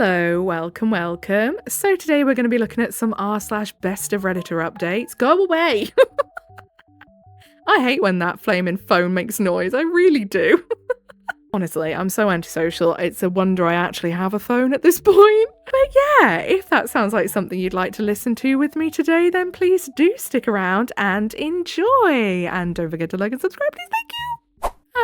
Hello, welcome. So today we're going to be looking at some r/best of Redditor updates. Go away! I hate when that flaming phone makes noise, I really do. Honestly, I'm so antisocial, it's a wonder I actually have a phone at this point. But yeah, if that sounds like something you'd like to listen to with me today, then please do stick around and enjoy. And don't forget to like and subscribe, please, thank you!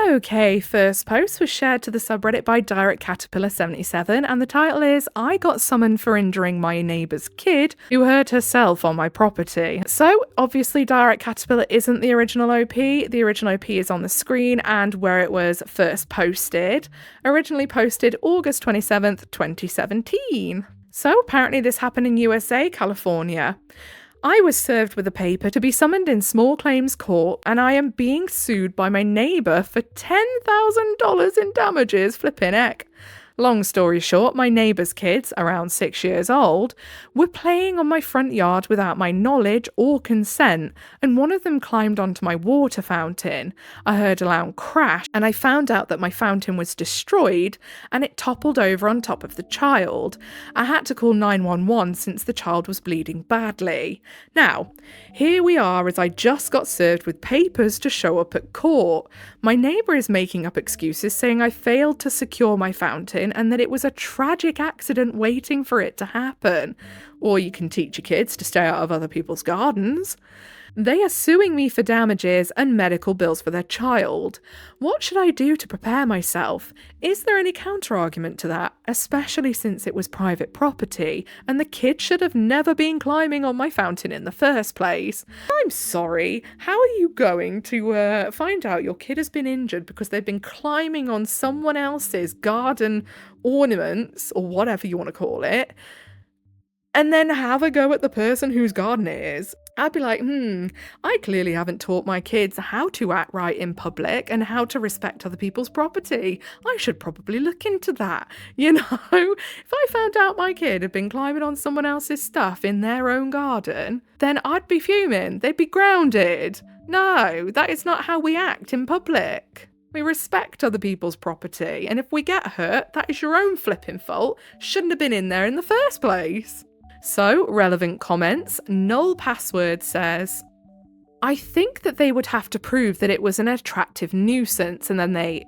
Okay, first post was shared to the subreddit by Direct Caterpillar 77, and the title is, I got summoned for injuring my neighbour's kid who hurt herself on my property. So, obviously Direct Caterpillar isn't the original OP. The original OP is on the screen and where it was first posted. Originally posted August 27th, 2017. So, apparently this happened in USA, California. I was served with a paper to be summoned in small claims court, and I am being sued by my neighbour for $10,000 in damages, flippin' heck. Long story short, my neighbour's kids, around 6 years old, were playing on my front yard without my knowledge or consent, and one of them climbed onto my water fountain. I heard a loud crash, and I found out that my fountain was destroyed, and it toppled over on top of the child. I had to call 911 since the child was bleeding badly. Now, here we are as I just got served with papers to show up at court. My neighbour is making up excuses saying I failed to secure my fountain and that it was a tragic accident waiting for it to happen. Or you can teach your kids to stay out of other people's gardens. They are suing me for damages and medical bills for their child. What should I do to prepare myself? Is there any counter-argument to that, especially since it was private property and the kid should have never been climbing on my fountain in the first place? I'm sorry, how are you going to find out your kid has been injured because they've been climbing on someone else's garden ornaments, or whatever you want to call it, and then have a go at the person whose garden it is? I'd be like, I clearly haven't taught my kids how to act right in public and how to respect other people's property. I should probably look into that. You know, if I found out my kid had been climbing on someone else's stuff in their own garden, then I'd be fuming. They'd be grounded. No, that is not how we act in public. We respect other people's property, and if we get hurt, that is your own flipping fault. Shouldn't have been in there in the first place. So, relevant comments. Null Password says, I think that they would have to prove that it was an attractive nuisance, and then they,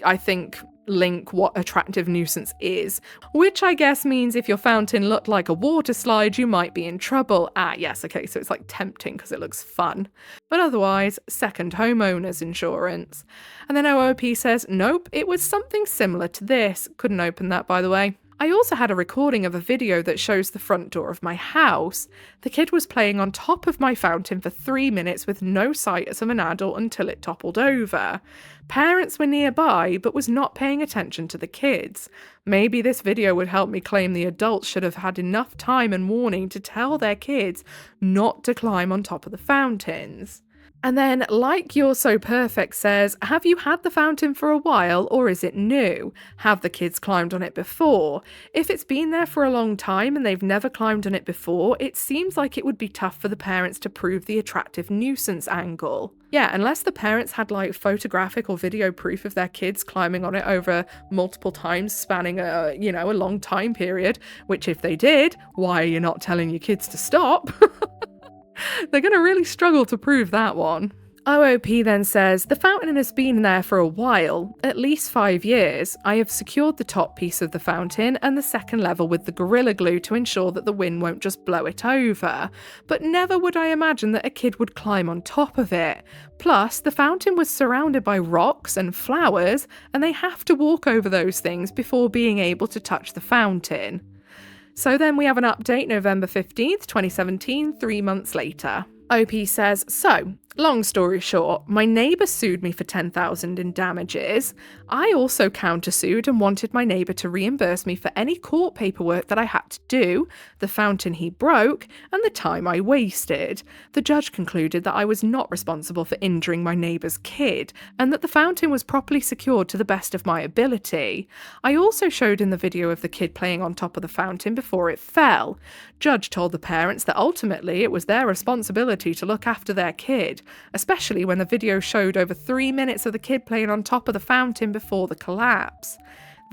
I think, link what attractive nuisance is, which I guess means if your fountain looked like a water slide, you might be in trouble. Ah, yes, okay, so it's like tempting because it looks fun. But otherwise, second homeowner's insurance. And then OOP says, nope, it was something similar to this. Couldn't open that, by the way. I also had a recording of a video that shows the front door of my house. The kid was playing on top of my fountain for 3 minutes with no sight of an adult until it toppled over. Parents were nearby but was not paying attention to the kids. Maybe this video would help me claim the adults should have had enough time and warning to tell their kids not to climb on top of the fountains. And then, Like You're So Perfect says, have you had the fountain for a while or is it new? Have the kids climbed on it before? If it's been there for a long time and they've never climbed on it before, it seems like it would be tough for the parents to prove the attractive nuisance angle. Yeah, unless the parents had like photographic or video proof of their kids climbing on it over multiple times spanning a long time period, which if they did, why are you not telling your kids to stop? They're going to really struggle to prove that one. OOP then says, the fountain has been there for a while, at least 5 years. I have secured the top piece of the fountain and the second level with the Gorilla Glue to ensure that the wind won't just blow it over. But never would I imagine that a kid would climb on top of it. Plus, the fountain was surrounded by rocks and flowers, and they have to walk over those things before being able to touch the fountain. So then we have an update November 15th, 2017, 3 months later. OP says, so, long story short, my neighbour sued me for $10,000 in damages. I also countersued and wanted my neighbour to reimburse me for any court paperwork that I had to do, the fountain he broke, and the time I wasted. The judge concluded that I was not responsible for injuring my neighbour's kid, and that the fountain was properly secured to the best of my ability. I also showed in the video of the kid playing on top of the fountain before it fell. Judge told the parents that ultimately it was their responsibility to look after their kid, especially when the video showed over 3 minutes of the kid playing on top of the fountain before the collapse.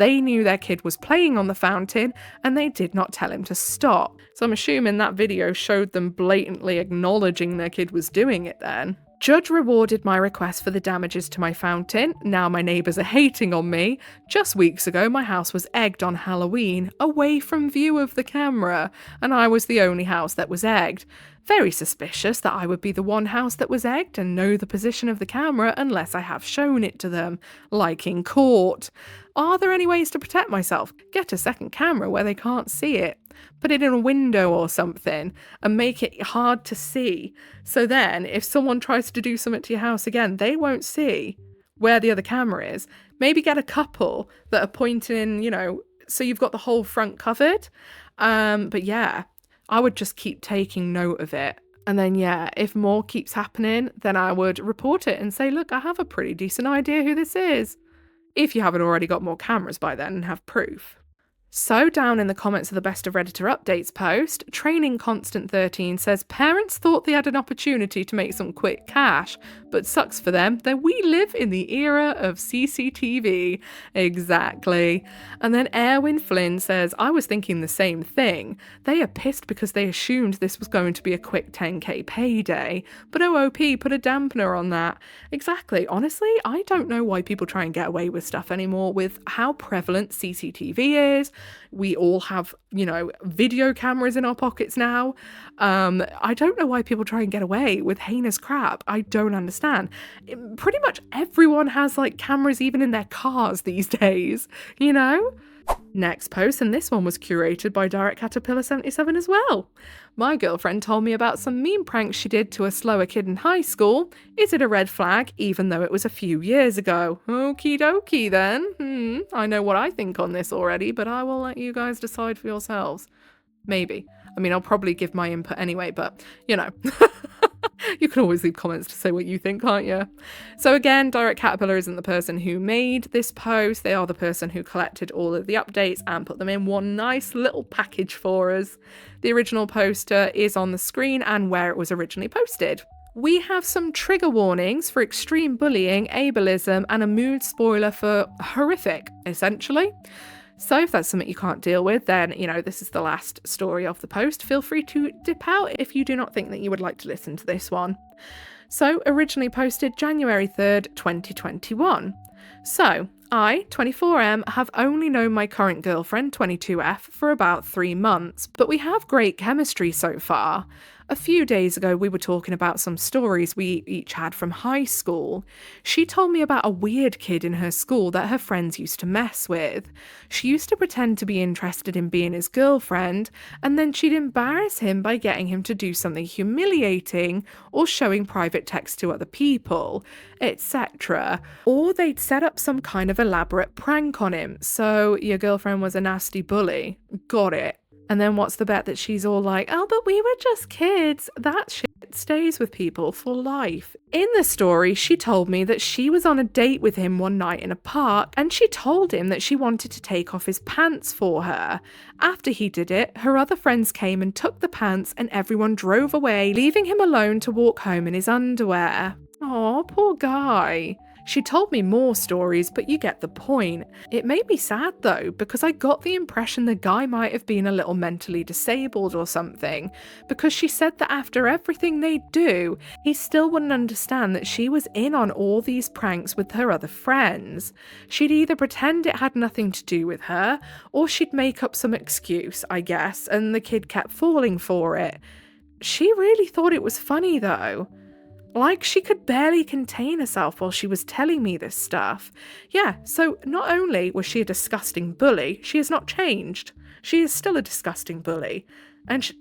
They knew their kid was playing on the fountain and they did not tell him to stop. So I'm assuming that video showed them blatantly acknowledging their kid was doing it then. Judge rewarded my request for the damages to my fountain. Now my neighbours are hating on me. Just weeks ago, my house was egged on Halloween, away from view of the camera, and I was the only house that was egged. Very suspicious that I would be the one house that was egged and know the position of the camera unless I have shown it to them, like in court. Are there any ways to protect myself? Get a second camera where they can't see it. Put it in a window or something and make it hard to see. So then if someone tries to do something to your house again, they won't see where the other camera is. Maybe get a couple that are pointing, so you've got the whole front covered. But yeah, I would just keep taking note of it. And then, if more keeps happening, then I would report it and say, look, I have a pretty decent idea who this is. If you haven't already got more cameras by then and have proof. So down in the comments of the Best of Redditor Updates post, Training Constant 13 says parents thought they had an opportunity to make some quick cash, but sucks for them that we live in the era of CCTV. Exactly. And then Erwin Flynn says, I was thinking the same thing. They are pissed because they assumed this was going to be a quick 10k payday, but OOP put a dampener on that. Exactly. Honestly, I don't know why people try and get away with stuff anymore with how prevalent CCTV is. We all have, video cameras in our pockets now. I don't know why people try and get away with heinous crap. I don't understand. Pretty much everyone has cameras even in their cars these days, Next post, and this one was curated by Direct Caterpillar 77 as well. My girlfriend told me about some mean pranks she did to a slower kid in high school. Is it a red flag, even though it was a few years ago? Okie dokie then. I know what I think on this already, but I will let you guys decide for yourselves. Maybe. I mean, I'll probably give my input anyway, but, you can always leave comments to say what you think, can't you? So again, Direct Caterpillar isn't the person who made this post. They are the person who collected all of the updates and put them in one nice little package for us. The original poster is on the screen and where it was originally posted. We have some trigger warnings for extreme bullying, ableism, and a mood spoiler for horrific, essentially. So if that's something you can't deal with, then, this is the last story of the post. Feel free to dip out if you do not think that you would like to listen to this one. So, originally posted January 3rd, 2021. So, I, 24M, have only known my current girlfriend, 22F, for about 3 months, but we have great chemistry so far. A few days ago, we were talking about some stories we each had from high school. She told me about a weird kid in her school that her friends used to mess with. She used to pretend to be interested in being his girlfriend, and then she'd embarrass him by getting him to do something humiliating or showing private text to other people, etc. Or they'd set up some kind of elaborate prank on him. So your girlfriend was a nasty bully. Got it. And then what's the bet that she's all like, oh, but we were just kids. That shit stays with people for life. In the story, she told me that she was on a date with him one night in a park and she told him that she wanted to take off his pants for her. After he did it, her other friends came and took the pants and everyone drove away, leaving him alone to walk home in his underwear. Aw, poor guy. She told me more stories, but you get the point. It made me sad though, because I got the impression the guy might have been a little mentally disabled or something, because she said that after everything they'd do, he still wouldn't understand that she was in on all these pranks with her other friends. She'd either pretend it had nothing to do with her, or she'd make up some excuse, I guess, and the kid kept falling for it. She really thought it was funny though. She could barely contain herself while she was telling me this stuff. Yeah, so not only was she a disgusting bully, she has not changed. She is still a disgusting bully. And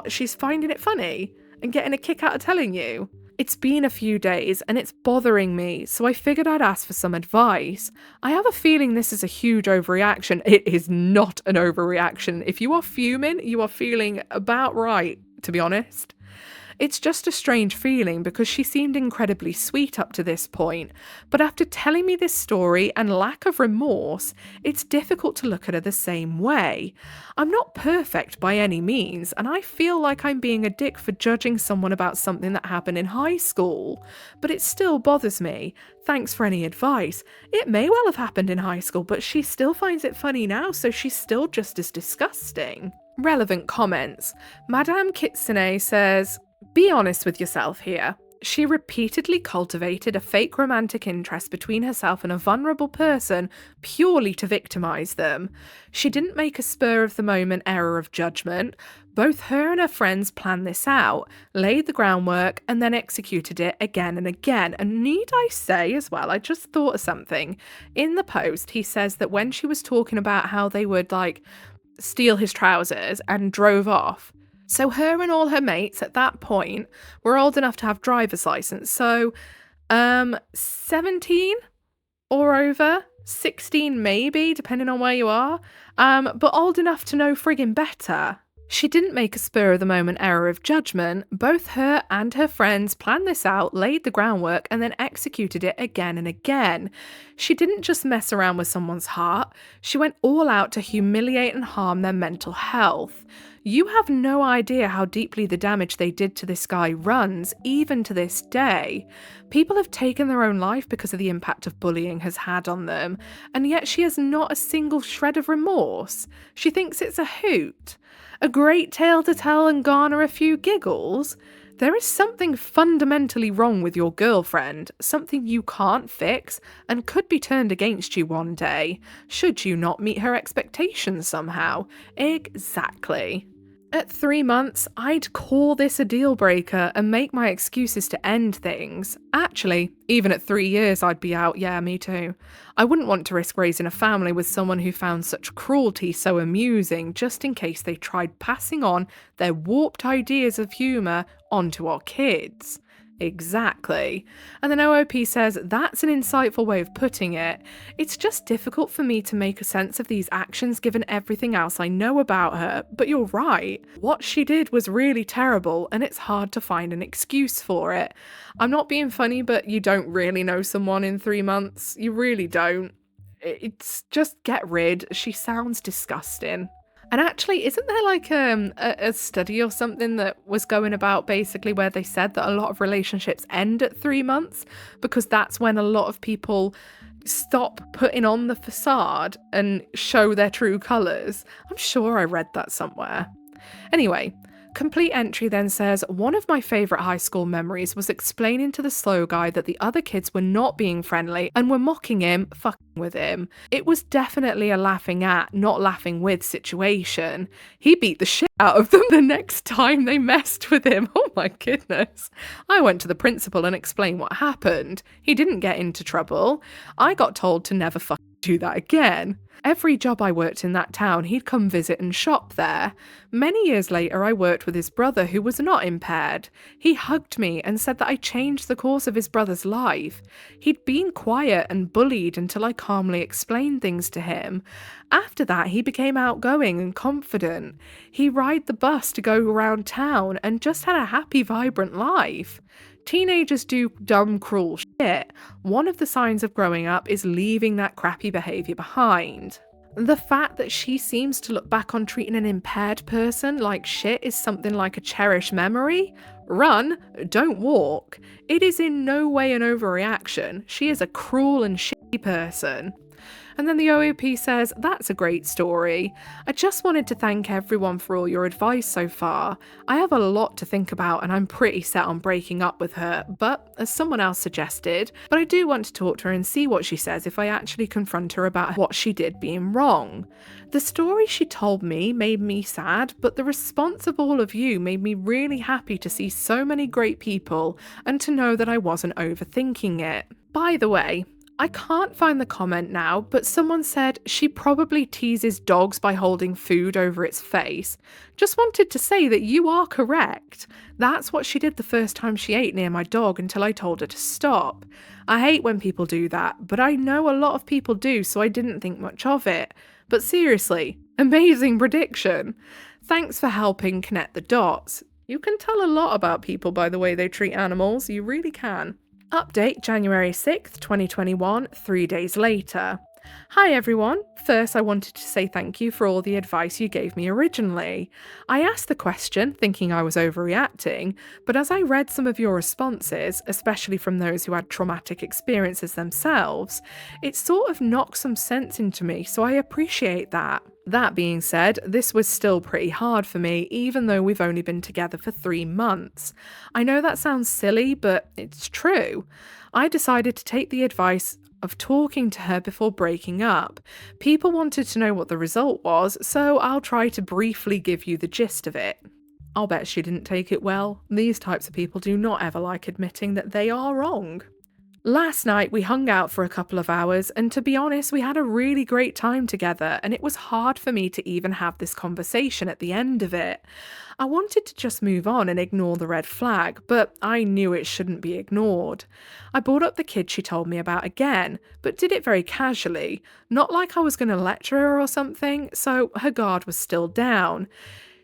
she's finding it funny and getting a kick out of telling you? It's been a few days and it's bothering me, so I figured I'd ask for some advice. I have a feeling this is a huge overreaction. It is not an overreaction. If you are fuming, you are feeling about right, to be honest. It's just a strange feeling because she seemed incredibly sweet up to this point, but after telling me this story and lack of remorse, it's difficult to look at her the same way. I'm not perfect by any means, and I feel like I'm being a dick for judging someone about something that happened in high school, but it still bothers me. Thanks for any advice. It may well have happened in high school, but she still finds it funny now, so she's still just as disgusting. Relevant comments. Madame Kitsune says, be honest with yourself here. She repeatedly cultivated a fake romantic interest between herself and a vulnerable person purely to victimize them. She didn't make a spur-of-the-moment error of judgment. Both her and her friends planned this out, laid the groundwork, and then executed it again and again. And need I say as well, I just thought of something. In the post, he says that when she was talking about how they would, steal his trousers and drove off, so her and all her mates at that point were old enough to have driver's license. So 17 or over, 16 maybe, depending on where you are, but old enough to know friggin' better. She didn't make a spur-of-the-moment error of judgment. Both her and her friends planned this out, laid the groundwork, and then executed it again and again. She didn't just mess around with someone's heart, she went all out to humiliate and harm their mental health. You have no idea how deeply the damage they did to this guy runs, even to this day. People have taken their own life because of the impact of bullying has had on them, and yet she has not a single shred of remorse. She thinks it's a hoot. A great tale to tell and garner a few giggles? There is something fundamentally wrong with your girlfriend, something you can't fix and could be turned against you one day, should you not meet her expectations somehow. Exactly. At 3 months, I'd call this a deal breaker and make my excuses to end things. Actually, even at 3 years I'd be out, yeah, me too. I wouldn't want to risk raising a family with someone who found such cruelty so amusing just in case they tried passing on their warped ideas of humour onto our kids. Exactly. And then OOP says, that's an insightful way of putting it. It's just difficult for me to make a sense of these actions given everything else I know about her, but you're right. What she did was really terrible and it's hard to find an excuse for it. I'm not being funny, but you don't really know someone in 3 months. You really don't. It's just get rid. She sounds disgusting. And actually, isn't there a study or something that was going about basically where they said that a lot of relationships end at 3 months because that's when a lot of people stop putting on the facade and show their true colours? I'm sure I read that somewhere. Anyway, Complete Entry then says, one of my favourite high school memories was explaining to the slow guy that the other kids were not being friendly and were mocking him, fucking with him. It was definitely a laughing at, not laughing with situation. He beat the shit out of them the next time they messed with him. Oh my goodness. I went to the principal and explained what happened. He didn't get into trouble. I got told to never fucking do that again. Every job I worked in that town, he'd come visit and shop there. Many years later, I worked with his brother who was not impaired. He hugged me and said that I changed the course of his brother's life. He'd been quiet and bullied until I calmly explained things to him. After that, he became outgoing and confident. He ride the bus to go around town and just had a happy, vibrant life. Teenagers do dumb, cruel shit. One of the signs of growing up is leaving that crappy behaviour behind. The fact that she seems to look back on treating an impaired person like shit is something like a cherished memory. Run, don't walk. It is in no way an overreaction. She is a cruel and shitty person. And then the OOP says, that's a great story. I just wanted to thank everyone for all your advice so far. I have a lot to think about and I'm pretty set on breaking up with her, but as someone else suggested, but I do want to talk to her and see what she says if I actually confront her about what she did being wrong. The story she told me made me sad, but the response of all of you made me really happy to see so many great people and to know that I wasn't overthinking it. By the way, I can't find the comment now, but someone said she probably teases dogs by holding food over its face. Just wanted to say that you are correct. That's what she did the first time she ate near my dog until I told her to stop. I hate when people do that, but I know a lot of people do, so I didn't think much of it. But seriously, amazing prediction. Thanks for helping connect the dots. You can tell a lot about people by the way they treat animals, you really can. Update January 6th, 2021, 3 days later. Hi everyone! First, I wanted to say thank you for all the advice you gave me originally. I asked the question thinking I was overreacting, but as I read some of your responses, especially from those who had traumatic experiences themselves, it sort of knocked some sense into me, so I appreciate that. That being said, this was still pretty hard for me, even though we've only been together for 3 months. I know that sounds silly, but it's true. I decided to take the advice of talking to her before breaking up. People wanted to know what the result was, so I'll try to briefly give you the gist of it. I'll bet she didn't take it well. These types of people do not ever like admitting that they are wrong. Last night we hung out for a couple of hours, and to be honest, we had a really great time together, and it was hard for me to even have this conversation at the end of it. I wanted to just move on and ignore the red flag, but I knew it shouldn't be ignored. I brought up the kid she told me about again, but did it very casually, not like I was going to lecture her or something, so her guard was still down.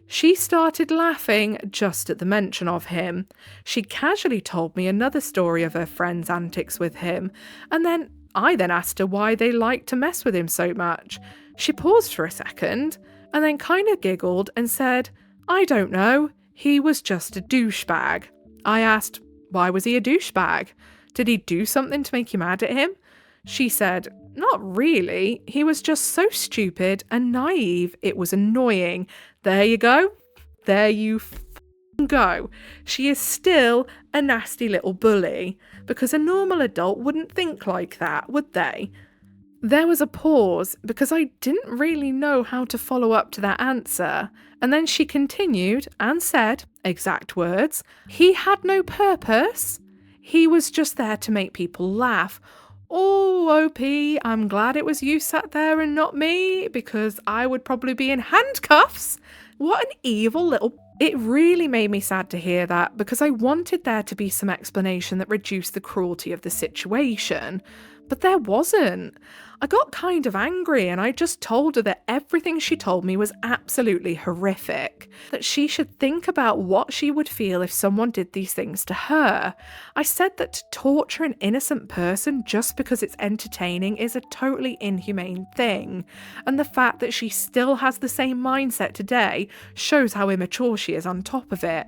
She started laughing just at the mention of him. She casually told me another story of her friend's antics with him, and I then asked her why they liked to mess with him so much. She paused for a second, and then kind of giggled and said, "I don't know, he was just a douchebag." I asked, "Why was he a douchebag? Did he do something to make you mad at him?" She said, "Not really, he was just so stupid and naive, it was annoying." There you go. There you go. She is still a nasty little bully, because a normal adult wouldn't think like that, would they? There was a pause, because I didn't really know how to follow up to that answer, and then she continued and said, exact words, "He had no purpose. He was just there to make people laugh." Oh, OP, I'm glad it was you sat there and not me, because I would probably be in handcuffs. What an evil little... It really made me sad to hear that, because I wanted there to be some explanation that reduced the cruelty of the situation. But there wasn't. I got kind of angry and I just told her that everything she told me was absolutely horrific, that she should think about what she would feel if someone did these things to her. I said that to torture an innocent person just because it's entertaining is a totally inhumane thing, and the fact that she still has the same mindset today shows how immature she is on top of it.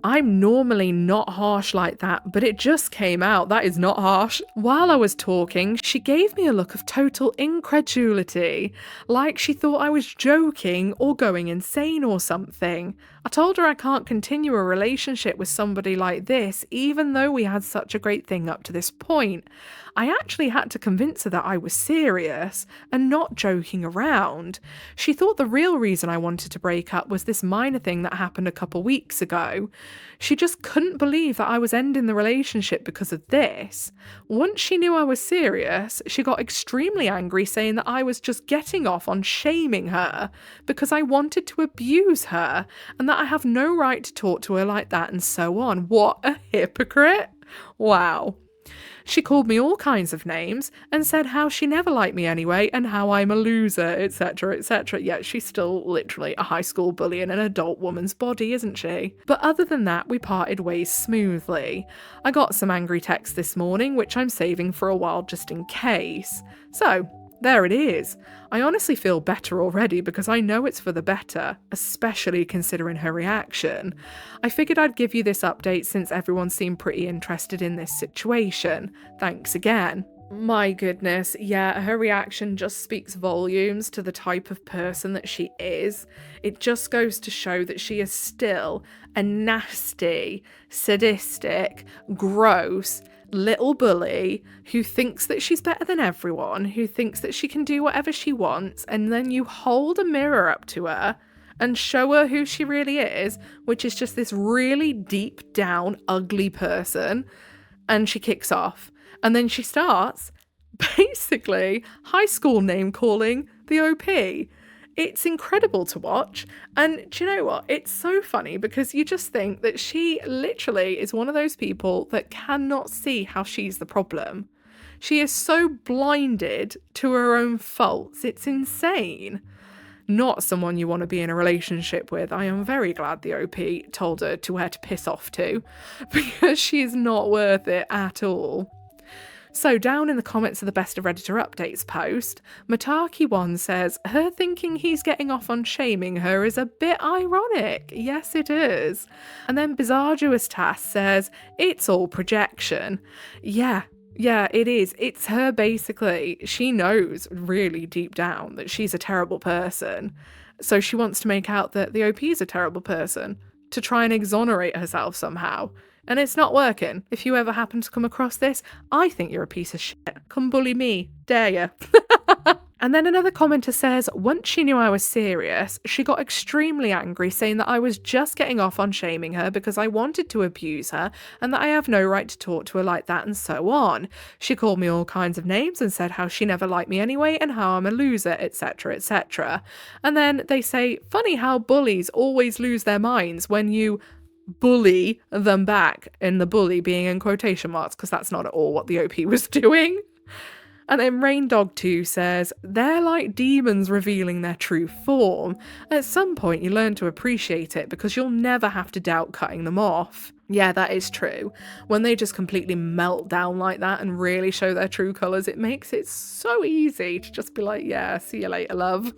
I'm normally not harsh like that, but it just came out. That is not harsh. While I was talking, she gave me a look of total incredulity, like she thought I was joking or going insane or something. I told her I can't continue a relationship with somebody like this, even though we had such a great thing up to this point. I actually had to convince her that I was serious and not joking around. She thought the real reason I wanted to break up was this minor thing that happened a couple weeks ago. She just couldn't believe that I was ending the relationship because of this. Once she knew I was serious, she got extremely angry, saying that I was just getting off on shaming her because I wanted to abuse her and that I have no right to talk to her like that and so on. What a hypocrite! Wow. She called me all kinds of names and said how she never liked me anyway and how I'm a loser, etc, etc. Yet she's still literally a high school bully in an adult woman's body, isn't she? But other than that, we parted ways smoothly. I got some angry texts this morning, which I'm saving for a while just in case. So, there it is. I honestly feel better already because I know it's for the better, especially considering her reaction. I figured I'd give you this update since everyone seemed pretty interested in this situation. Thanks again. My goodness, yeah, her reaction just speaks volumes to the type of person that she is. It just goes to show that she is still a nasty, sadistic, gross, little bully who thinks that she's better than everyone, who thinks that she can do whatever she wants, and then you hold a mirror up to her and show her who she really is, which is just this really deep down ugly person, and she kicks off. And then she starts basically high school name calling the OP. It's incredible to watch, and do you know what? It's so funny because you just think that she literally is one of those people that cannot see how she's the problem. She is so blinded to her own faults, it's insane. Not someone you want to be in a relationship with. I am very glad the OP told her to where to piss off to, because she is not worth it at all. So down in the comments of the Best of Redditor Updates post, Mataki1 says her thinking he's getting off on shaming her is a bit ironic. Yes, it is. And then Bizarduous Task says it's all projection. Yeah, it is. It's her basically. She knows really deep down that she's a terrible person. So she wants to make out that the OP is a terrible person to try and exonerate herself somehow. And it's not working. If you ever happen to come across this, I think you're a piece of shit. Come bully me. Dare ya. And then another commenter says, once she knew I was serious, she got extremely angry, saying that I was just getting off on shaming her because I wanted to abuse her and that I have no right to talk to her like that and so on. She called me all kinds of names and said how she never liked me anyway and how I'm a loser, etc, etc. And then they say, funny how bullies always lose their minds when you bully them back, in the bully being in quotation marks because that's not at all what the OP was doing. And then Raindog2 says, they're like demons revealing their true form. At some point you learn to appreciate it because you'll never have to doubt cutting them off. Yeah, that is true. When they just completely melt down like that and really show their true colours, it makes it so easy to just be like, yeah, see you later, love.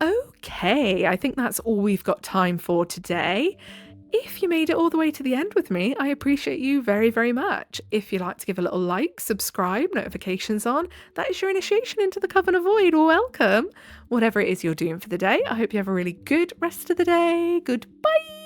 Okay, I think that's all we've got time for today. If you made it all the way to the end with me, I appreciate you very, very much. If you'd like to give a little like, subscribe, notifications on, that is your initiation into the Coven of Void. Welcome. Whatever it is you're doing for the day, I hope you have a really good rest of the day. Goodbye.